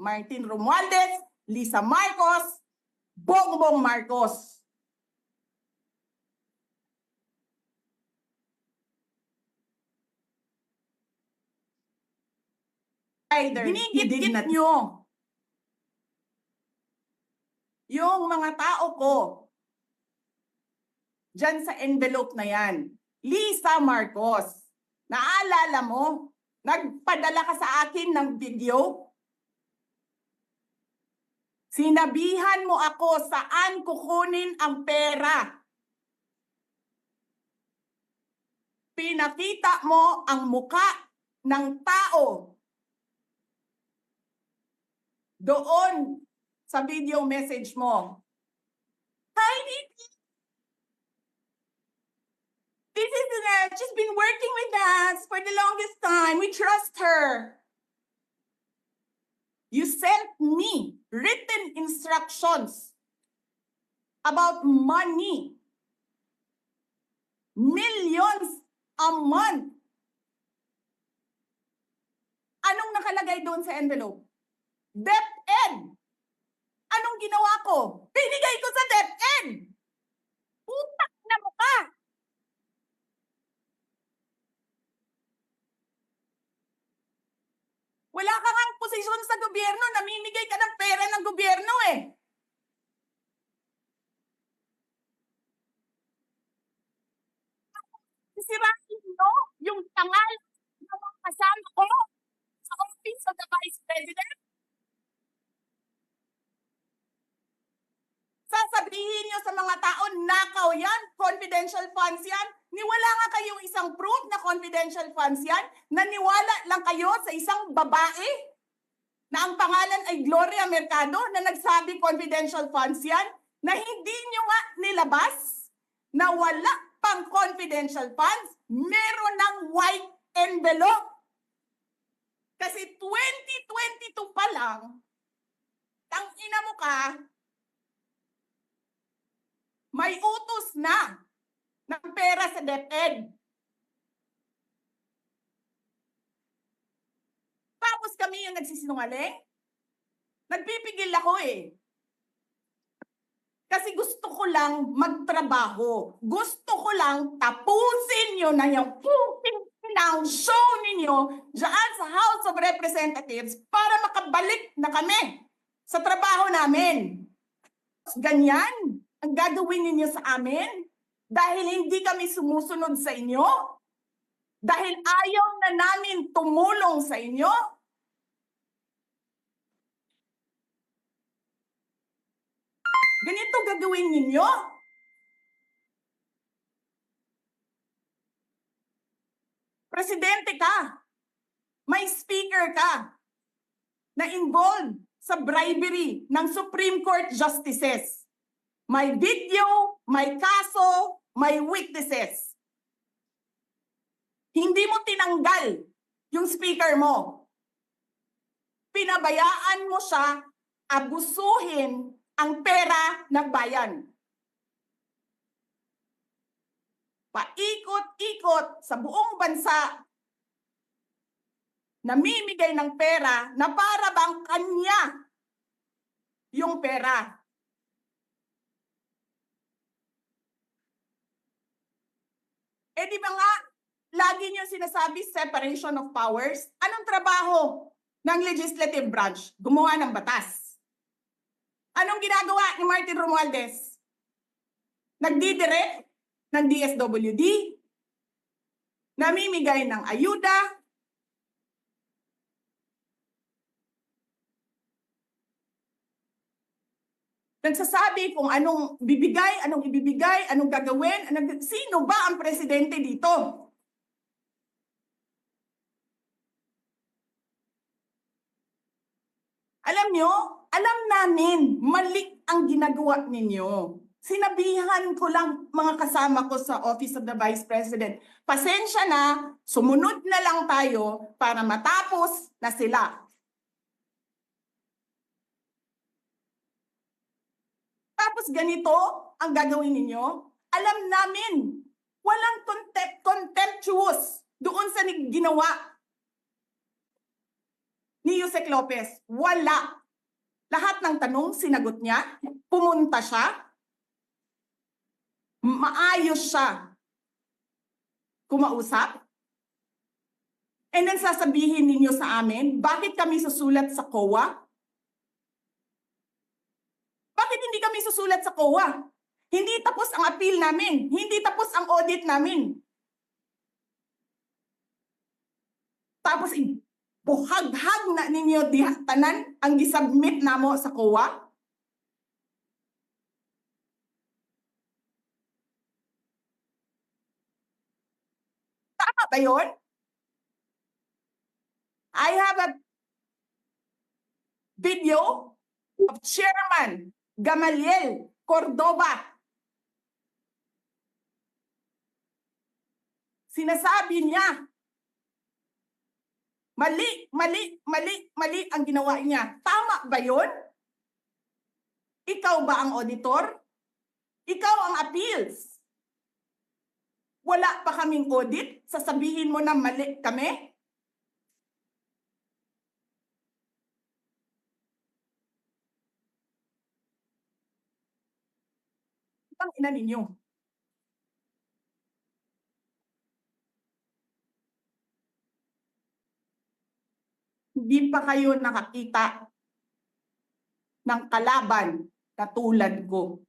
Martin Romualdez, Lisa Marcos, Bongbong Marcos. Ginigit-git nyo yung mga tao ko dyan sa envelope na yan. Lisa Marcos, naalala mo? Nagpadala ka sa akin ng video? Sinabihan mo ako saan kukunin ang pera. Pinakita mo ang muka ng tao doon sa video message mo. Hi, Nikki. This is she's been working with us for the longest time. We trust her. You sent me written instructions about money. Millions a month. Anong nakalagay doon sa envelope? DepEd. Anong ginawa ko? Binigay ko sa DepEd. Putak na mukha. Wala ka ngang posisyon sa gobyerno, namimigay ka ng pera ng gobyerno eh. Sisirain mo yung tangal ng mga kasama ko sa Office of the Vice President. Sasabihin niyo sa mga tao, nakaw yan, confidential funds yan. Niwala nga kayong isang proof na confidential funds yan. Naniwala lang kayo sa isang babae na ang pangalan ay Gloria Mercado na nagsabi confidential funds yan, na hindi nyo nga nilabas na wala pang confidential funds, meron ng white envelope. Kasi 2022 pa lang, tangina mo ka, may utos na ng pera sa DepEd. Tapos kami yung nagsisinungaling? Nagpipigil ako eh. Kasi gusto ko lang magtrabaho. Gusto ko lang tapusin nyo na yung show ninyo dyan sa House of Representatives para makabalik na kami sa trabaho namin. Ganyan ang gagawin ninyo sa amin dahil hindi kami sumusunod sa inyo, dahil ayaw na namin tumulong sa inyo. Ganito gagawin ninyo? Presidente ka, may speaker ka na involved sa bribery ng Supreme Court justices. May video, may kaso, may witnesses. Hindi mo tinanggal yung speaker mo. Pinabayaan mo siya abusuhin ang pera ng bayan. Paikot-ikot sa buong bansa, namimigay ng pera na para bang kanya yung pera. Eh di ba nga, lagi niyo sinasabi separation of powers? Anong trabaho ng legislative branch? Gumawa ng batas. Anong ginagawa ni Martin Romualdez? Nagdidirect ng DSWD, namimigay ng ayuda, nagsasabi kung anong bibigay, anong ibibigay, anong gagawin, sino ba ang presidente dito? Alam nyo, alam namin, mali ang ginagawa ninyo. Sinabihan ko lang mga kasama ko sa Office of the Vice President, pasensya na, sumunod na lang tayo para matapos na sila. Tapos ganito ang gagawin ninyo? Alam namin, walang contemptuous doon sa ginawa ni Yusek Lopez? Wala. Lahat ng tanong sinagot niya, pumunta siya, maayos siya kumausap, and then sasabihin ninyo sa amin, bakit kami susulat sa COA? Bakit hindi kami susulat sa COA? Hindi tapos ang appeal namin, hindi tapos ang audit namin. Tapos buhaghag na ninyo tanan ang gisubmit namo sa COA. Tama ba yun? I have a video of Chairman Gamaliel Cordoba. Sinasabi niya, mali ang ginawa niya. Tama ba yun? Ikaw ba ang auditor? Ikaw ang appeals. Wala pa kaming audit? Sasabihin mo na mali kami? Ang ina ninyo. Hindi pa kayo nakakita ng kalaban na tulad ko.